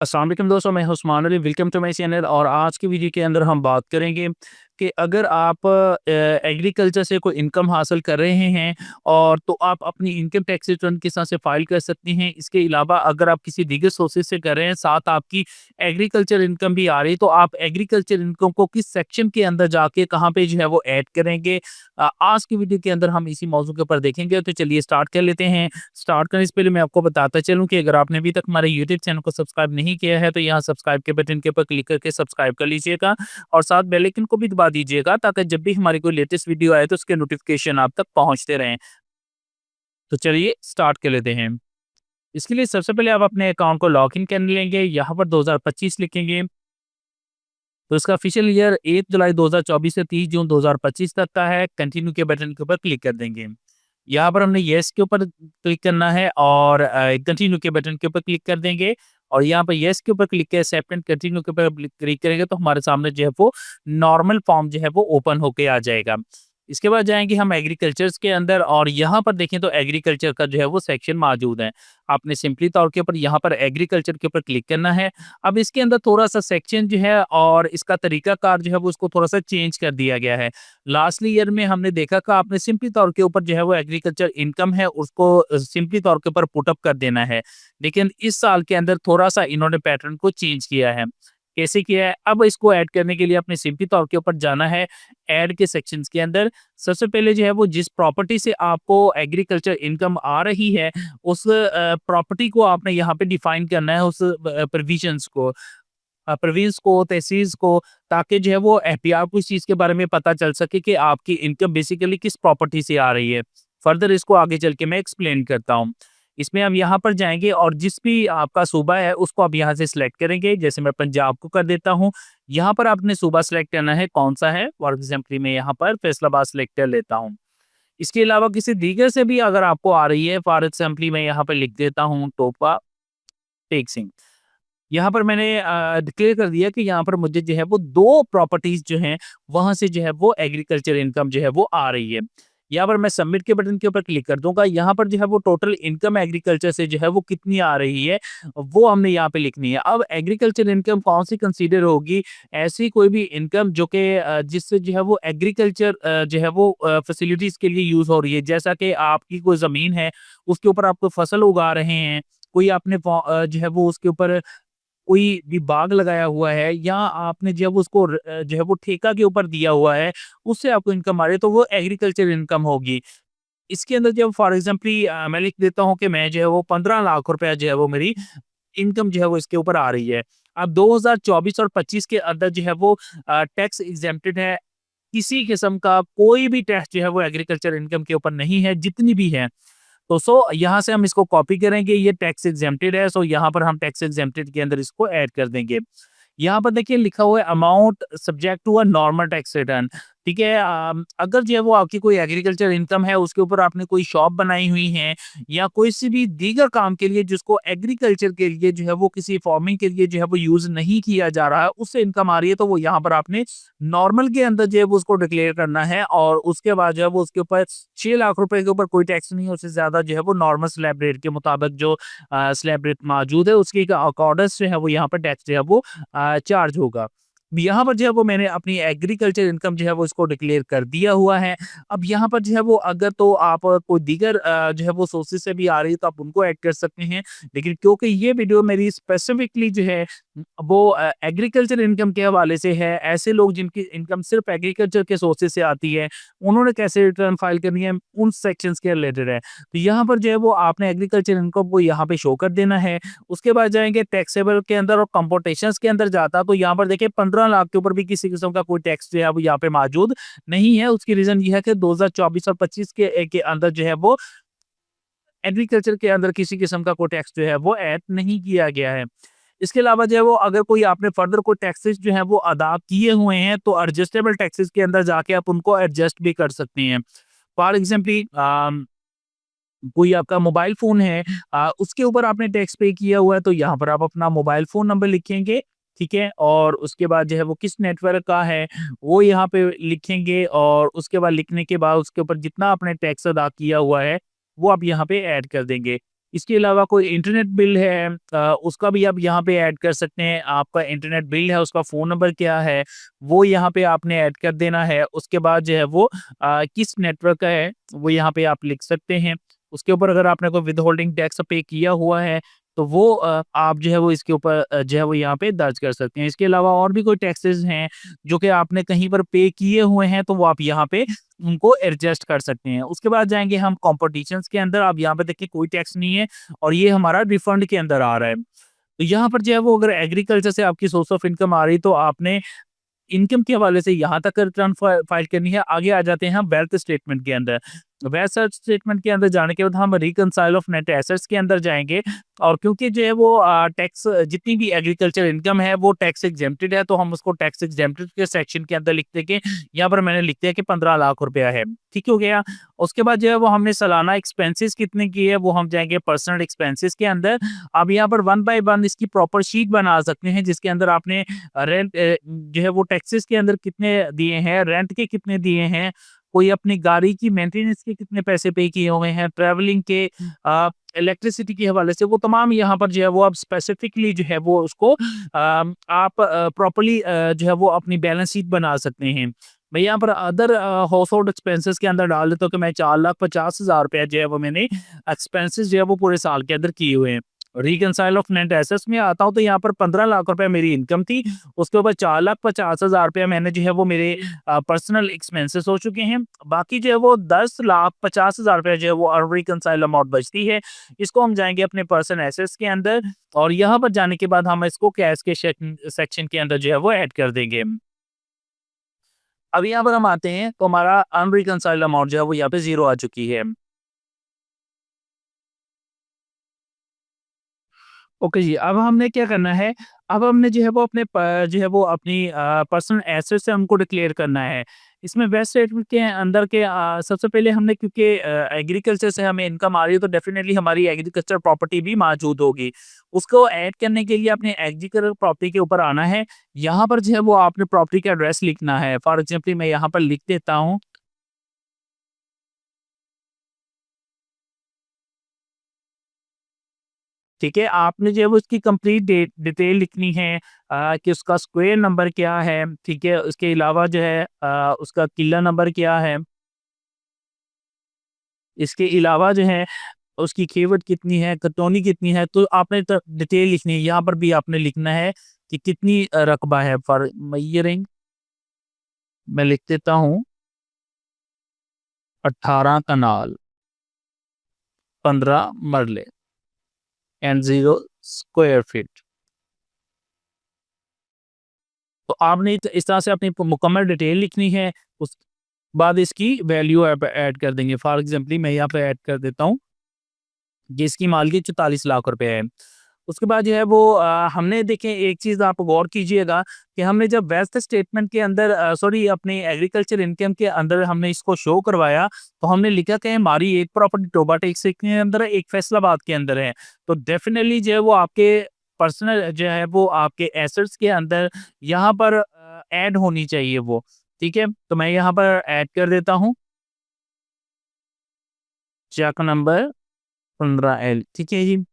अस्सलाम वालेकुम दोस्तों, मैं Usman Ali. Welcome to my channel. और आज की वीडियो के अंदर हम बात करेंगे कि अगर आप एग्रीकल्चर से कोई इनकम हासिल कर रहे हैं और तो आप अपनी इनकम टैक्स रिटर्न किस तरह से फाइल कर सकते हैं। इसके अलावा अगर आप किसी दीगर सोर्सेज से कर रहे हैं, साथ आपकी एग्रीकल्चर इनकम भी आ रही है, तो आप एग्रीकल्चर इनकम को किस सेक्शन के अंदर जाके कहाँ पे जो है वो ऐड करेंगे। आज की वीडियो के अंदर हम इसी मौजू के ऊपर देखेंगे। तो चलिए स्टार्ट कर लेते हैं। स्टार्ट करने से पहले मैं आपको बताता चलूँ कि अगर आपने अभी तक हमारे यूट्यूब चैनल को सब्सक्राइब नहीं किया है, तो यहाँ सब्सक्राइब के बटन के ऊपर क्लिक करके सब्सक्राइब कर लीजिएगा और साथ बेल आइकन को भी दबा दीजिएगा, ताकि जब भी हमारी कोई लेटेस्ट वीडियो आए तो उसके नोटिफिकेशन आप तक पहुंचते रहें। तो चलिए स्टार्ट कर लेते हैं। इसके लिए सबसे पहले आप अपने अकाउंट को लॉग इन कर लेंगे। यहाँ पर 2025 लिखेंगे, तो इसका ऑफिशियल ईयर 1 जुलाई 2024 से 30 जून 2025 तक का है। कंटिन्यू के बटन के ऊपर क्लिक कर देंगे। यहाँ पर हमने येस के ऊपर क्लिक करना है और कंटिन्यू के बटन के ऊपर क्लिक कर देंगे। और यहाँ पर येस के ऊपर क्लिक किया, एक्सेप्ट एंड कंटिन्यू के ऊपर क्लिक करेंगे तो हमारे सामने जो है वो नॉर्मल फॉर्म जो है वो ओपन होके आ जाएगा। इसके बाद जाएंगे हम एग्रीकल्चर्स के अंदर और यहाँ पर देखें तो एग्रीकल्चर का जो है वो सेक्शन मौजूद है। आपने सिंपली तौर के ऊपर यहाँ पर एग्रीकल्चर के ऊपर क्लिक करना है। अब इसके अंदर थोड़ा-सा सेक्शन जो है और इसका तरीकाकार जो है वो उसको थोड़ा-सा चेंज कर दिया गया है। लास्टली ईयर में हमने देखा कि आपने सिंपली तौर के ऊपर जो है वो एग्रीकल्चर इनकम है उसको सिंपली तौर के ऊपर पुट अप कर देना है। लेकिन इस साल के अंदर थोड़ा-सा इन्होंने पैटर्न को चेंज किया है। कैसे किया है? अब इसको ऐड करने के लिए आपने सिंपली तौर के ऊपर जाना है ऐड के सेक्शंस के अंदर। सबसे पहले जो है वो जिस प्रॉपर्टी से आपको एग्रीकल्चर इनकम आ रही है, उस प्रॉपर्टी को आपने यहाँ पे डिफाइन करना है, उस प्रोविजंस को, प्रोविंस को, तहसील को, ताकि जो है वो एहतियात को इस चीज़ के बारे में पता चल सके कि आपकी इनकम बेसिकली किस प्रॉपर्टी से आ रही है। फर्दर इसको आगे चल के मैं एक्सप्लेन करता हूँ। इसमें हम यहाँ पर जाएँगे और जिस भी आपका सूबा है उसको आप यहाँ से सिलेक्ट करेंगे। जैसे मैं पंजाब को कर देता हूँ। यहाँ पर आपने सूबा सिलेक्ट करना है कौन-सा है। फॉर एग्ज़ाम्पल मैं यहाँ पर फैसलाबाद सिलेक्ट कर लेता हूँ। इसके अलावा किसी दीगर से भी अगर आपको आ रही है, फॉर एग्ज़ाम्पल मैं यहाँ पर लिख देता हूँ टोपा टेक सिंह। यहाँ पर मैंने डिक्लेयर कर दिया कि यहाँ पर मुझे जो है वो 2 प्रॉपर्टीज़ जो हैं, वहाँ से जो है वो एग्रीकल्चर इनकम जो है वो आ रही है। यहाँ पर मैं सबमिट के बटन के ऊपर क्लिक कर दूँगा। यहाँ पर जो है वो टोटल इनकम एग्रीकल्चर से जो है वो कितनी आ रही है, वो हमने यहाँ पे लिखनी है। अब एग्रीकल्चर इनकम कौन-सी कंसीडर होगी? ऐसी कोई भी इनकम जो कि जिससे जो है वो एग्रीकल्चर जो है वो फैसिलिटीज़ के लिए यूज़ हो रही है। जैसा कि आपकी कोई ज़मीन है, उसके ऊपर आप कोई फसल उगा रहे हैं, कोई आपने जो है वो उसके ऊपर कोई भी बाग लगाया हुआ है या आपने जब उसको जो है वो ठेका के ऊपर दिया हुआ है, उससे आपको इनकम आ रही है, तो वो एग्रीकल्चर इनकम होगी। इसके अंदर जब फॉर एग्ज़ाम्पल मैं लिख देता हूँ कि मैं जो है वो 15 लाख रुपया जो है वो मेरी इनकम जो है वो इसके ऊपर आ रही है। अब 2024 और 25 के अंदर जो है वो टैक्स एक्सेम्प्टेड है। किसी किस्म का कोई भी टैक्स जो है वो एग्रीकल्चर इनकम के ऊपर नहीं है, जितनी भी है। तो यहाँ से हम इसको कॉपी करेंगे, ये टैक्स एग्जेम्प्टेड है, यहाँ पर हम टैक्स एग्जेम्प्टेड के अंदर इसको ऐड कर देंगे। यहाँ पर देखिए लिखा हुआ है amount subject to a normal tax return. ठीक है। अगर जो है वो आपकी कोई एग्रीकल्चर इनकम है, उसके ऊपर आपने कोई शॉप बनाई हुई है या कोई सी भी दीगर काम के लिए जिसको एग्रीकल्चर के लिए जो है वो किसी फार्मिंग के लिए जो है वो यूज नहीं किया जा रहा है, उससे इनकम आ रही है, तो वो यहाँ पर आपने नॉर्मल के अंदर जो है वो उसको डिक्लेयर करना है और उसके बाद जो है वो उसके ऊपर 6 लाख रुपए के ऊपर कोई टैक्स नहीं है। उससे ज्यादा जो है वो नॉर्मल स्लैब रेट के मुताबिक जो स्लैब रेट मौजूद है उसके अकॉर्डेंस जो है वो यहाँ पर टैक्स जो है वो चार्ज होगा। यहाँ पर जो है वो मैंने अपनी एग्रीकल्चर इनकम जो है वो इसको डिक्लेयर कर दिया हुआ है। अब यहाँ पर जो है वो अगर तो आप कोई दीगर जो है वो सोर्सेस से भी आ रही है, तो आप उनको ऐड कर सकते हैं। लेकिन क्योंकि ये वीडियो मेरी स्पेसिफिकली जो है वो एग्रीकल्चर इनकम के हवाले से है, ऐसे लोग जिनकी इनकम सिर्फ एग्रीकल्चर के सोर्सेस से आती है, उन्होंने कैसे रिटर्न फाइल करनी है, उन सेक्शंस के रिलेटेड है। तो यहाँ पर जो है वो आपने एग्रीकल्चर इनकम को यहाँ पे शो कर देना है। उसके बाद जाएँगे टैक्सेबल के अंदर और कंप्यूटेशंस के अंदर जाता, तो यहाँ पर देखिए 15 लाख के ऊपर भी किसी किस्म का कोई टैक्स जो है वो यहाँ पे मौजूद नहीं है। उसकी रीज़न ये है कि 2024 और 25 के अंदर जो है वो एग्रीकल्चर के अंदर किसी किस्म का कोई टैक्स जो है वो ऐड नहीं किया गया है। इसके अलावा जो है वो अगर कोई आपने फर्दर कोई टैक्सेस जो है वो अदा किए हुए हैं, तो एडजस्टेबल टैक्सेस के अंदर जाके आप उनको एडजस्ट भी कर सकते हैं। फॉर एग्ज़ाम्पल कोई आपका मोबाइल फ़ोन है, उसके ऊपर आपने टैक्स पे किया हुआ है, तो यहाँ पर आप अपना मोबाइल फ़ोन नंबर लिखेंगे, ठीक है? और उसके बाद जो है वो किस नेटवर्क का है, वो यहाँ पे लिखेंगे और उसके बाद लिखने के बाद उसके ऊपर जितना आपने टैक्स अदा किया हुआ है, वो आप यहाँ पे ऐड कर देंगे। इसके अलावा कोई इंटरनेट बिल है उसका भी आप यहाँ पे ऐड कर सकते हैं। आपका इंटरनेट बिल है, उसका फ़ोन नंबर क्या है, वो यहाँ पे आपने ऐड कर देना है। उसके बाद जो है वो किस नेटवर्क का है, वो यहाँ पे आप लिख सकते हैं। उसके ऊपर अगर आपने कोई विथहोल्डिंग टैक्स पे किया हुआ है, तो वो आप जो है वो इसके ऊपर जो है वो यहाँ पे दर्ज कर सकते हैं। इसके अलावा और भी कोई टैक्सेस हैं, जो कि आपने कहीं पर पे किए हुए हैं, तो वो आप यहाँ पे उनको एडजस्ट कर सकते हैं। उसके बाद जाएँगे हम कॉम्पिटिशन्स के अंदर। आप यहाँ पे देखिए कोई टैक्स नहीं है और ये हमारा रिफंड के अंदर आ रहा है। तो यहाँ पर जो है वो अगर एग्रीकल्चर से आपकी सोर्स ऑफ इनकम आ रही है, तो आपने इनकम के हवाले से यहाँ तक रिटर्न फाइल करनी है। आगे आ जाते हैं हम वेल्थ स्टेटमेंट के अंदर। वेल्थ स्टेटमेंट के अंदर जाने के बाद हम रिकंसाइल ऑफ नेट एसेट्स के अंदर जाएँगे और क्योंकि जो है वो टैक्स जितनी भी एग्रीकल्चर इनकम है वो टैक्स एग्जेम्प्टेड है, तो हम उसको टैक्स एग्जेम्प्टेड के सेक्शन के अंदर लिख देंगे। यहाँ पर मैंने लिख दिया कि 15 लाख रुपया है, ठीक हो गया। उसके बाद जो है वो हमने सालाना एक्सपेंसेस कितने किए हैं, वो हम जाएँगे पर्सनल एक्सपेंसेस के अंदर। अब यहाँ पर वन बाय वन इसकी प्रॉपर शीट बना सकते हैं, जिसके अंदर आपने रेंट जो है वो टैक्सेस के अंदर कितने दिए हैं, रेंट के कितने दिए हैं, कोई अपनी गाड़ी की मेंटेनेंस के कितने पैसे पे किए हुए हैं, ट्रैवलिंग के इलेक्ट्रिसिटी के हवाले से वो तमाम यहाँ पर जो है वो आप स्पेसिफिकली जो है वो उसको आप प्रॉपर्ली जो है वो अपनी बैलेंस शीट बना सकते हैं। मैं यहाँ पर अदर हाउस होल्ड एक्सपेंसेस के अंदर डाल देता हूँ कि मैं 4,50,000 रुपया जो है वो मैंने एक्सपेंसेस जो है वो पूरे साल के अंदर किए हुए हैं। रिकंसाइल ऑफ नेट एसेट्स में आता हूँ तो यहाँ पर 15 लाख रुपए मेरी इनकम थी। उसके ऊपर 4,50,000 रुपया मैंने जो है वो मेरे पर्सनल एक्सपेंसेस हो चुके हैं। बाकी जो है वो 10,50,000 रुपया जो है वो अनरिकंसाइल्ड अमाउंट बचती है। इसको हम जाएँगे अपने पर्सनल एसेट्स के अंदर और यहाँ पर जाने के बाद हम इसको कैश के सेक्शन के अंदर जो है वो ऐड कर देंगे। अब यहाँ पर हम आते हैं तो हमारा अनरिकंसाइल्ड अमाउंट जो है वो यहाँ पे 0 आ चुकी है। ओके जी, अब हमने क्या करना है, अब हमने जो है वो अपने जो है वो अपनी पर्सनल एसेट्स है उनको डिक्लेयर करना है। इसमें वेस्ट स्टेटमेंट के अंदर के सबसे पहले हमने क्योंकि एग्रीकल्चर से हमें इनकम आ रही है तो डेफ़िनेटली हमारी एग्रीकल्चर प्रॉपर्टी भी मौजूद होगी। उसको ऐड करने के लिए अपने एग्रीकल्चर प्रॉपर्टी के ऊपर आना है। यहाँ पर जो है वो आपने प्रॉपर्टी का एड्रेस लिखना है। फॉर एग्ज़ाम्पल मैं यहाँ पर लिख देता हूँ। ठीक है, आपने जो है वो उसकी कंप्लीट डिटेल लिखनी है कि उसका स्क्वायर नंबर क्या है, ठीक है? उसके अलावा जो है उसका किला नंबर क्या है? इसके अलावा जो है उसकी खेवट कितनी है, कतौनी कितनी है, तो आपने त डिटेल लिखनी है। यहाँ पर भी आपने लिखना है कि कितनी रकबा है फॉर मेजरिंग मैं लिख देता हूँ 18 कनाल, 15 मरले एंड 0 स्क्वायर फीट। तो आपने इस तरह से अपनी मुकम्मल डिटेल लिखनी है, उस बाद इसकी वैल्यू आप ऐड कर देंगे। फॉर एग्ज़ाम्पल मैं यहाँ पे ऐड कर देता हूँ, जिसकी मालिकियत 44 लाख रुपए है। उसके बाद जो है वो हमने देखिए एक चीज़ आप गौर कीजिएगा कि हमने जब वेल्थ स्टेटमेंट के अंदर सॉरी अपनी एग्रीकल्चर इनकम के अंदर हमने इसको शो करवाया, तो हमने लिखा कि हमारी एक प्रॉपर्टी टोबा टेक्स के अंदर है, एक फैसलाबाद के अंदर है। तो डेफ़िनिटली जो है वो आपके पर्सनल जो है वो आपके एसेट्स के अंदर यहाँ पर ऐड होनी चाहिए वो, ठीक है? तो मैं यहाँ पर ऐड कर देता हूँ, चेक नंबर 15L ठीक है जी।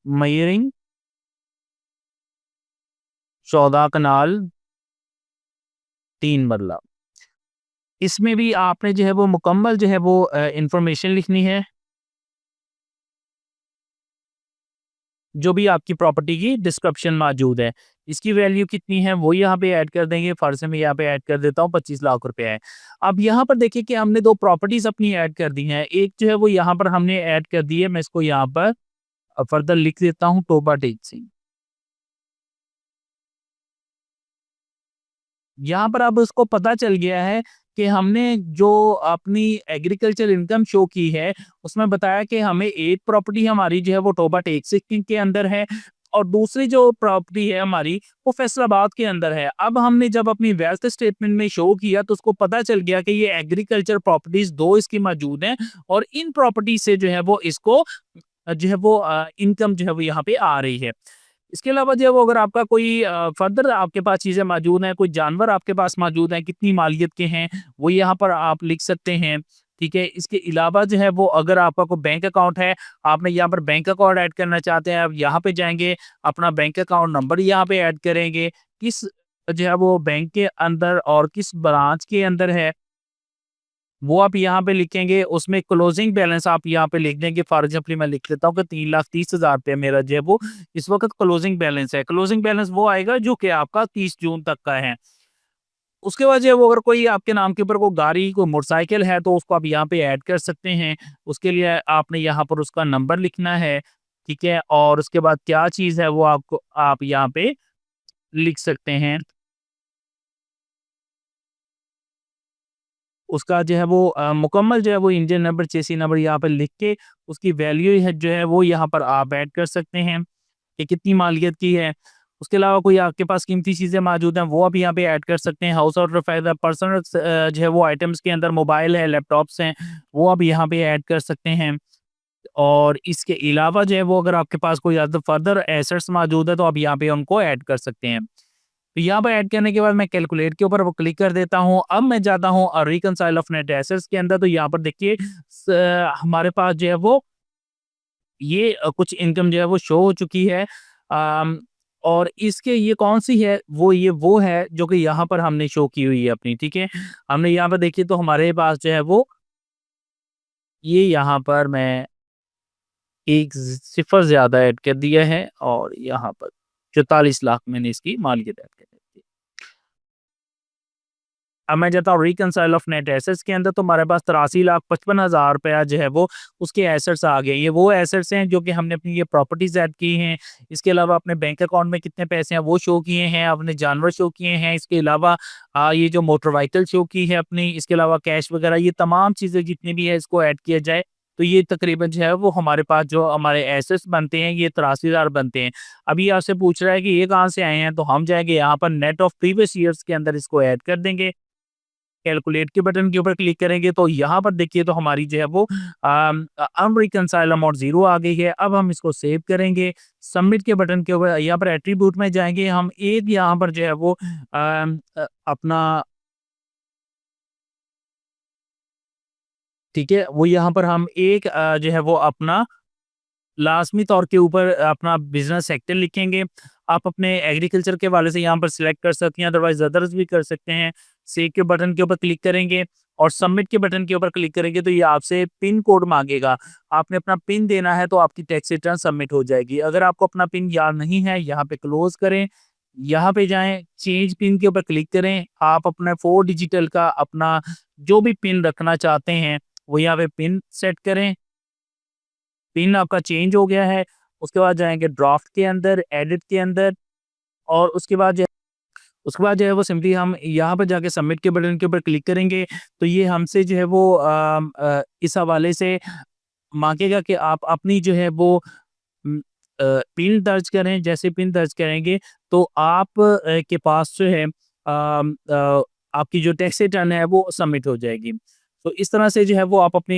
मयरिंग 14 कनाल 3 मरला। इसमें भी आपने जो है वो मुकम्मल जो है वो इन्फॉर्मेशन लिखनी है, जो भी आपकी प्रॉपर्टी की डिस्क्रिप्शन मौजूद है। इसकी वैल्यू कितनी है वो यहाँ पे ऐड कर देंगे, फ़र्ज़ से मैं यहाँ पे ऐड कर देता हूँ 25 लाख रुपए है। अब यहाँ पर देखिए कि हमने 2 प्रॉपर्टीज़ अपनी ऐड कर दी हैं। एक जो है वो यहाँ पर हमने ऐड कर दी है, मैं इसको यहाँ पर फर्दर लिख देता हूँ टोबा टेक्सी। यहाँ पर अब उसको पता चल गया है कि हमने जो अपनी एग्रीकल्चर इनकम शो की है, उसमें बताया कि हमें एक प्रॉपर्टी हमारी जो है वो टोबा टेक सिटी के अंदर है और दूसरी जो प्रॉपर्टी है हमारी वो फैसलाबाद के अंदर है। अब हमने जब अपनी वेल्थ स्टेटमेंट में शो किया तो उसको पता चल गया कि ये एग्रीकल्चर प्रॉपर्टीज़ 2 इसकी मौजूद हैं और इन प्रॉपर्टी से जो है वो इसको जो है वो इनकम जो है वो यहाँ पे आ रही है। इसके अलावा जो है वो अगर आपका कोई फर्दर आपके पास चीज़ें मौजूद हैं, कोई जानवर आपके पास मौजूद हैं, कितनी मालियत के हैं, वो यहाँ पर आप लिख सकते हैं। ठीक है? इसके अलावा जो है वो अगर आपका कोई बैंक अकाउंट है, आपने यहाँ पर बैंक अकाउंट ऐड करना चाहते हैं, आप यहाँ पे जाएँगे, अपना बैंक अकाउंट नंबर यहाँ पे ऐड करेंगे, किस जो है वो बैंक के अंदर और किस ब्रांच के अंदर है, वो आप यहाँ पे लिखेंगे, उसमें क्लोजिंग बैलेंस आप यहाँ पे लिख देंगे। फॉर एग्ज़ाम्पल मैं लिख देता हूँ कि 3,30,000 रुपया मेरा जो है वो इस वक़्त क्लोजिंग बैलेंस है। क्लोजिंग बैलेंस वो आएगा जो कि आपका 30 जून तक का है। उसके बाद जो है वो अगर कोई आपके नाम के ऊपर कोई गाड़ी, कोई मोटरसाइकिल है तो उसको आप यहाँ पे ऐड कर सकते हैं। उसके लिए आपने यहाँ पर उसका नंबर लिखना है, ठीक है? और उसके बाद क्या चीज़ है वो आपको आप यहाँ पे लिख सकते हैं। उसका जो है वो मुकम्मल जो है वो इंजन नंबर, चेसी नंबर यहाँ पे लिख के उसकी वैल्यू है जो है वो यहाँ पर आप ऐड कर सकते हैं, कि कितनी मालियत की है। उसके अलावा कोई आपके पास कीमती चीज़ें मौजूद हैं, वो आप यहाँ पे ऐड कर सकते हैं। हाउस होल्ड फायदा पर्सनल जो है वो आइटम्स के अंदर मोबाइल है, लैपटॉप्स हैं, वो आप यहाँ पे ऐड कर सकते हैं। और इसके अलावा जो है वो अगर आपके पास कोई अदर फर्दर एसेट्स मौजूद है तो आप यहाँ पे उनको ऐड कर सकते हैं। तो यहाँ पे ऐड करने के बाद मैं कैलकुलेट के ऊपर वो क्लिक कर देता हूँ। अब मैं जाता हूँ रिकंसाइल ऑफ नेट एसेट्स के अंदर, तो यहाँ पर देखिए हमारे पास जो है वो ये कुछ इनकम जो है वो शो हो चुकी है। अम, और इसके ये कौन-सी है, वो है जो कि यहाँ पर हमने शो की हुई है अपनी, ठीक है? हमने यहाँ पर देखिए तो हमारे पास जो है वो ये यहाँ पर मैं एक सिफ़र ज़्यादा ऐड कर दिया है और यहाँ पर 44 लाख मैंने इसकी मालियत ऐड कर दी है। अब मैं जाता हूँ रिकंसाइल ऑफ नेट एसेट्स के अंदर, तो हमारे पास 83,55,000 रुपया जो है वो उसके एसेट्स आ गए। ये वो एसेट्स हैं जो कि हमने अपनी ये प्रॉपर्टीज़ ऐड की हैं। इसके अलावा अपने बैंक अकाउंट में कितने पैसे हैं वो शो किए हैं, अपने जानवर शो किए हैं। इसके अलावा ये जो मोटर व्हीकल शो की है अपनी, इसके अलावा कैश वगैरह, ये तमाम चीज़ें जितनी भी है इसको ऐड किया जाए, तो ये तकरीबन जो है वो हमारे पास जो हमारे एसेट्स बनते हैं ये 83,000 बनते हैं। अभी आपसे पूछ रहा है कि ये कहाँ से आए हैं, तो हम जाएँगे यहाँ पर नेट ऑफ प्रीवियस ईयर्स के अंदर इसको ऐड कर देंगे। कैलकुलेट के बटन के ऊपर क्लिक करेंगे तो यहाँ पर देखिए तो हमारी जो है वो अनरिकंसाइल्ड अमाउंट 0 आ गई है। अब हम इसको सेव करेंगे। सबमिट के बटन के ऊपर यहाँ पर एट्रीब्यूट में जाएँगे, हम एक यहाँ पर जो है वो अपना, ठीक है? वो यहाँ पर हम एक जो है वो अपना लाज़मी तौर के ऊपर अपना बिज़नेस सेक्टर लिखेंगे। आप अपने एग्रीकल्चर के हवाले से यहाँ पर सिलेक्ट कर सकते हैं, अदरवाइज़ अदर्स भी कर सकते हैं। सेव के बटन के ऊपर क्लिक करेंगे और सबमिट के बटन के ऊपर क्लिक करेंगे तो ये आपसे पिन कोड माँगेगा। आपने अपना पिन देना है तो आपकी टैक्स रिटर्न सबमिट हो जाएगी। अगर आपको अपना पिन याद नहीं है, यहाँ पे क्लोज़ करें, यहाँ पे जाएँ, चेंज पिन के ऊपर क्लिक करें। आप अपना 4 डिजिटल का अपना जो भी पिन रखना चाहते हैं, वो यहाँ पे पिन सेट करें। पिन आपका चेंज हो गया है। उसके बाद जाएँगे ड्राफ्ट के अंदर, एडिट के अंदर, और उसके बाद जो है वो सिंपली हम यहाँ पर जाके सबमिट के बटन के ऊपर क्लिक करेंगे, तो ये हमसे जो है वो इस हवाले से माँगेगा कि आप अपनी जो है वो उम, पिन दर्ज करें। जैसे पिन दर्ज करेंगे तो आप के पास जो है आपकी जो टैक्स रिटर्न है वो सबमिट हो जाएगी। तो इस तरह से जो है वो आप अपनी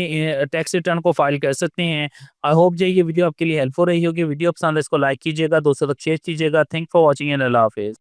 टैक्स रिटर्न को फाइल कर सकते हैं। आई होप जो ये वीडियो आपके लिए हेल्पफुल रही होगी। वीडियो पसंद है इसको लाइक कीजिएगा, दोस्तों तक शेयर कीजिएगा। थैंक फॉर वॉचिंग एंड अल्लाह हाफ़िज़।